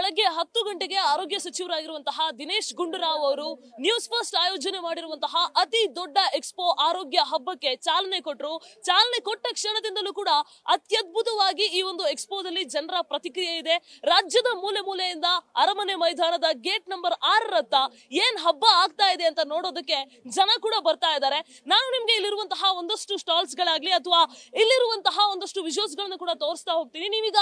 ಬೆಳಗ್ಗೆ 10 ಗಂಟೆಗೆ ಆರೋಗ್ಯ ಸಚಿವರಾಗಿರುವಂತಹ ದಿನೇಶ್ ಗುಂಡೂರಾವ್ ಅವರು ನ್ಯೂಸ್ ಫಸ್ಟ್ ಆಯೋಜನೆ ಮಾಡಿರುವಂತಹ ಅತಿ ದೊಡ್ಡ ಎಕ್ಸ್ಪೋ ಆರೋಗ್ಯ ಹಬ್ಬಕ್ಕೆ ಚಾಲನೆ ಕೊಟ್ಟರು. ಚಾಲನೆ ಕೊಟ್ಟ ಕ್ಷಣದಿಂದಲೂ ಕೂಡ ಅತ್ಯದ್ಭುತವಾಗಿ ಈ ಒಂದು ಎಕ್ಸ್ಪೋದಲ್ಲಿ ಜನರ ಪ್ರತಿಕ್ರಿಯೆ ಇದೆ. ರಾಜ್ಯದ ಮೂಲೆ ಮೂಲೆಯಿಂದ ಅರಮನೆ ಮೈದಾನದ ಗೇಟ್ ನಂಬರ್ 6 ರತ್ತ ಏನ್ ಹಬ್ಬ ಆಗ್ತಾ ಇದೆ ಅಂತ ನೋಡೋದಕ್ಕೆ ಜನ ಕೂಡ ಬರ್ತಾ ಇದ್ದಾರೆ. ನಾನು ನಿಮ್ಗೆ ಇಲ್ಲಿರುವಂತಹ ಒಂದಷ್ಟು ಸ್ಟಾಲ್ಸ್ ಗಳಾಗ್ಲಿ ಅಥವಾ ಇಲ್ಲಿರುವಂತಹ ಒಂದಷ್ಟು ವಿಜುವಲ್ಸ್ ಗಳನ್ನ ಕೂಡ ತೋರಿಸ್ತಾ ಹೋಗ್ತೀನಿ. ನೀವೀಗ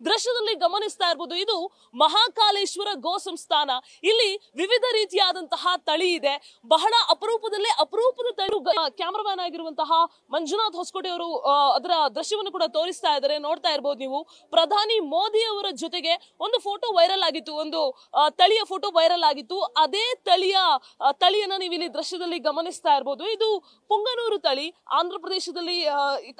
ದೃಶ್ಯದಲ್ಲಿ ಗಮನಿಸ್ತಾ ಇರಬಹುದು, ಇದು ಮಹಾಕಾಲೇಶ್ವರ ಗೋ ಸಂಸ್ಥಾನ. ಇಲ್ಲಿ ವಿವಿಧ ರೀತಿಯಾದಂತಹ ತಳಿ ಇದೆ. ಬಹಳ ಅಪರೂಪದ ತಳಿ. ಕ್ಯಾಮರಾಮನ್ ಆಗಿರುವಂತಹ ಮಂಜುನಾಥ್ ಹೊಸಕೋಟೆ ಅವರು ಅದರ ದೃಶ್ಯವನ್ನು ಕೂಡ ತೋರಿಸ್ತಾ ಇದ್ದಾರೆ. ನೋಡ್ತಾ ಇರಬಹುದು ನೀವು. ಪ್ರಧಾನಿ ಮೋದಿ ಅವರ ಜೊತೆಗೆ ಒಂದು ಫೋಟೋ ವೈರಲ್ ಆಗಿತ್ತು, ಒಂದು ತಳಿಯ ಫೋಟೋ ವೈರಲ್ ಆಗಿತ್ತು. ಅದೇ ತಳಿಯನ್ನ ನೀವು ಇಲ್ಲಿ ದೃಶ್ಯದಲ್ಲಿ ಗಮನಿಸ್ತಾ ಇರಬಹುದು. ಇದು ಪುಂಗನೂರು ತಳಿ, ಆಂಧ್ರ ಪ್ರದೇಶದಲ್ಲಿ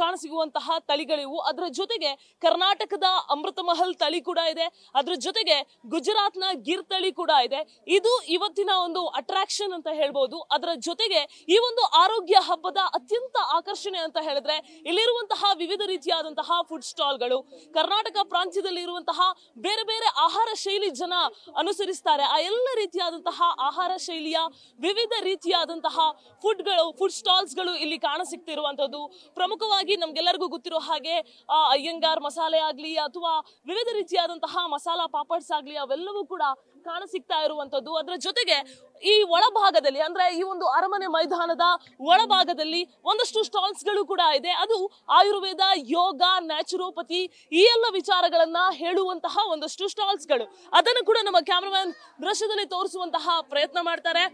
ಕಾಣಸಿಗುವಂತಹ ತಳಿಗಳಿವು. ಅದರ ಜೊತೆಗೆ ಕರ್ನಾಟಕದ ಅಮೃತ ಮಹಲ್ ತಳಿ ಕೂಡ ಇದೆ. ಅದ್ರ ಜೊತೆಗೆ ಗುಜರಾತ್ ನ ಗಿರ್ ತಳಿ ಕೂಡ ಇದೆ. ಇದು ಇವತ್ತಿನ ಒಂದು ಅಟ್ರಾಕ್ಷನ್ ಅಂತ ಹೇಳ್ಬೋದು. ಅದರ ಜೊತೆಗೆ ಈ ಒಂದು ಆರೋಗ್ಯ ಹಬ್ಬದ ಅತ್ಯಂತ ಆಕರ್ಷಣೆ ಅಂತ ಹೇಳಿದ್ರೆ ಇಲ್ಲಿರುವಂತಹ ವಿವಿಧ ರೀತಿಯಾದಂತಹ ಫುಡ್ ಸ್ಟಾಲ್ಗಳು. ಕರ್ನಾಟಕ ಪ್ರಾಂತ್ಯದಲ್ಲಿ ಇರುವಂತಹ ಬೇರೆ ಬೇರೆ ಆಹಾರ ಶೈಲಿ ಜನ ಅನುಸರಿಸ್ತಾರೆ. ಆ ಎಲ್ಲ ರೀತಿಯಾದಂತಹ ಆಹಾರ ಶೈಲಿಯ ವಿವಿಧ ರೀತಿಯಾದಂತಹ ಫುಡ್ ಸ್ಟಾಲ್ಸ್ ಗಳು ಇಲ್ಲಿ ಕಾಣಸಿಗ್ತಿರುವಂತದ್ದು. ಪ್ರಮುಖವಾಗಿ ನಮ್ಗೆಲ್ಲರಿಗೂ ಗೊತ್ತಿರೋ ಹಾಗೆ ಅಯ್ಯಂಗಾರ್ ಮಸಾಲೆ ಆಗ್ಲಿ ಅಥವಾ ವಿವಿಧ ರೀತಿಯಾದಂತಹ ಮಸಾಲಾ ಪಾಪಡ್ಸ್ ಆಗ್ಲಿ ಅವೆಲ್ಲವೂ ಕೂಡ ಕಾಣಸಿಗ್ತಾ ಇರುವಂತದ್ದು. ಅದರ ಜೊತೆಗೆ ಈ ಒಳಭಾಗದಲ್ಲಿ ಅಂದ್ರೆ ಈ ಒಂದು ಅರಮನೆ ಮೈದಾನದ ಒಳಭಾಗದಲ್ಲಿ ಒಂದಷ್ಟು ಸ್ಟಾಲ್ಸ್ ಗಳು ಕೂಡ ಇದೆ. ಅದು ಆಯುರ್ವೇದ, ಯೋಗ, ನ್ಯಾಚುರೋಪತಿ ಈ ಎಲ್ಲ ವಿಚಾರಗಳನ್ನ ಹೇಳುವಂತಹ ಒಂದಷ್ಟು ಸ್ಟಾಲ್ಸ್ ಗಳು. ಅದನ್ನು ಕೂಡ ನಮ್ಮ ಕ್ಯಾಮರಾಮನ್ ದೃಶ್ಯದಲ್ಲಿ ತೋರಿಸುವಂತಹ ಪ್ರಯತ್ನ ಮಾಡ್ತಾರೆ.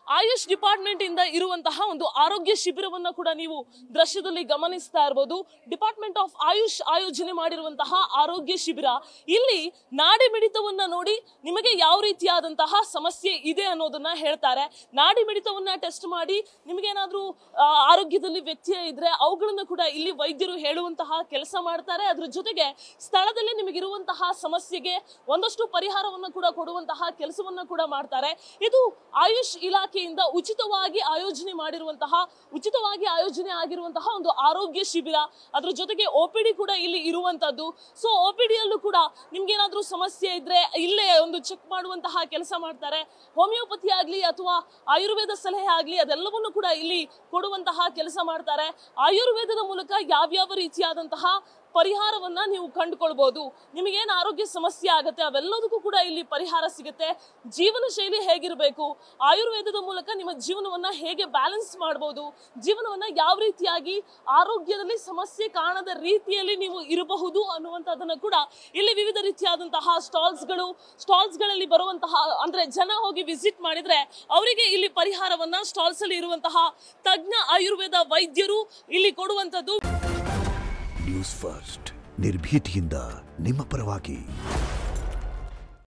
ಆಯುಷ್ ಡಿಪಾರ್ಟ್ಮೆಂಟ್ ಇಂದ ಇರುವಂತಹ ಒಂದು ಆರೋಗ್ಯ ಶಿಬಿರವನ್ನ ಕೂಡ ನೀವು ದೃಶ್ಯದಲ್ಲಿ ಗಮನಿಸ್ತಾ ಇರಬಹುದು. ಡಿಪಾರ್ಟ್ಮೆಂಟ್ ಆಫ್ ಆಯುಷ್ ಆಯೋಜನೆ ಮಾಡಿರುವಂತಹ ಆರೋಗ್ಯ ಶಿಬಿರ. ಇಲ್ಲಿ ನಾಡಿ ಮಿಡಿತವನ್ನ ನೋಡಿ ನಿಮಗೆ ಯಾವ ರೀತಿಯಾದಂತಹ ಸಮಸ್ಯೆ ಇದೆ ಅನ್ನೋದನ್ನ ಹೇಳ್ತಾರೆ. ನಾಡಿ ಮಿಡಿತವನ್ನ ಟೆಸ್ಟ್ ಮಾಡಿ ನಿಮಗೇನಾದ್ರೂ ಆರೋಗ್ಯದಲ್ಲಿ ವ್ಯತ್ಯಯ ಇದ್ರೆ ಅವುಗಳನ್ನ ಕೂಡ ಇಲ್ಲಿ ವೈದ್ಯರು ಹೇಳುವಂತಹ ಕೆಲಸ ಮಾಡ್ತಾರೆ. ಅದ್ರ ಜೊತೆಗೆ ಸ್ಥಳದಲ್ಲಿ ನಿಮಗಿರುವಂತಹ ಸಮಸ್ಯೆಗೆ ಒಂದಷ್ಟು ಪರಿಹಾರವನ್ನ ಕೂಡ ಕೊಡುವಂತಹ ಕೆಲಸವನ್ನ ಕೂಡ ಮಾಡ್ತಾರೆ. ಇದು ಆಯುಷ್ ಇಲಾಖೆ ಉಚಿತವಾಗಿ ಆಯೋಜನೆ ಆಗಿರುವಂತಹ ಒಂದು ಆರೋಗ್ಯ ಶಿಬಿರ. ಅದ್ರ ಜೊತೆಗೆ OPD ಕೂಡ ಇಲ್ಲಿ ಇರುವಂತದ್ದು. ಸೊ OPD ಯಲ್ಲೂ ಕೂಡ ನಿಮ್ಗೆ ಏನಾದ್ರೂ ಸಮಸ್ಯೆ ಇದ್ರೆ ಇಲ್ಲೇ ಒಂದು ಚೆಕ್ ಮಾಡುವಂತಹ ಕೆಲಸ ಮಾಡ್ತಾರೆ. ಹೋಮಿಯೋಪತಿ ಆಗ್ಲಿ ಅಥವಾ ಆಯುರ್ವೇದ ಸಲಹೆ ಆಗ್ಲಿ ಅದೆಲ್ಲವನ್ನು ಕೂಡ ಇಲ್ಲಿ ಕೊಡುವಂತಹ ಕೆಲಸ ಮಾಡ್ತಾರೆ. ಆಯುರ್ವೇದದ ಮೂಲಕ ಯಾವ್ಯಾವ ರೀತಿಯಾದಂತಹ ಪರಿಹಾರವನ್ನ ನೀವು ಕಂಡುಕೊಳ್ಬಹುದು. ನಿಮಗೇನು ಆರೋಗ್ಯ ಸಮಸ್ಯೆ ಆಗುತ್ತೆ ಅವೆಲ್ಲದಕ್ಕೂ ಕೂಡ ಇಲ್ಲಿ ಪರಿಹಾರ ಸಿಗುತ್ತೆ. ಜೀವನ ಶೈಲಿ ಹೇಗಿರಬೇಕು, ಆಯುರ್ವೇದದ ಮೂಲಕ ನಿಮ್ಮ ಜೀವನವನ್ನ ಹೇಗೆ ಬ್ಯಾಲೆನ್ಸ್ ಮಾಡಬಹುದು, ಜೀವನವನ್ನ ಯಾವ ರೀತಿಯಾಗಿ ಆರೋಗ್ಯದಲ್ಲಿ ಸಮಸ್ಯೆ ಕಾಣದ ರೀತಿಯಲ್ಲಿ ನೀವು ಇರಬಹುದು ಅನ್ನುವಂಥದ್ದನ್ನ ಕೂಡ ಇಲ್ಲಿ ವಿವಿಧ ರೀತಿಯಾದಂತಹ ಸ್ಟಾಲ್ಸ್ ಗಳಲ್ಲಿ ಬರುವಂತಹ ಅಂದ್ರೆ ಜನ ಹೋಗಿ ವಿಸಿಟ್ ಮಾಡಿದ್ರೆ ಅವರಿಗೆ ಇಲ್ಲಿ ಪರಿಹಾರವನ್ನ ಸ್ಟಾಲ್ಸ್ ಅಲ್ಲಿ ಇರುವಂತಹ ತಜ್ಞ ಆಯುರ್ವೇದ ವೈದ್ಯರು ಇಲ್ಲಿ ಕೊಡುವಂತದ್ದು. ನ್ಯೂಸ್ ಫಸ್ಟ್ ನಿರ್ಭೀತಿಯಿಂದ ನಿಮ್ಮ ಪರವಾಗಿ.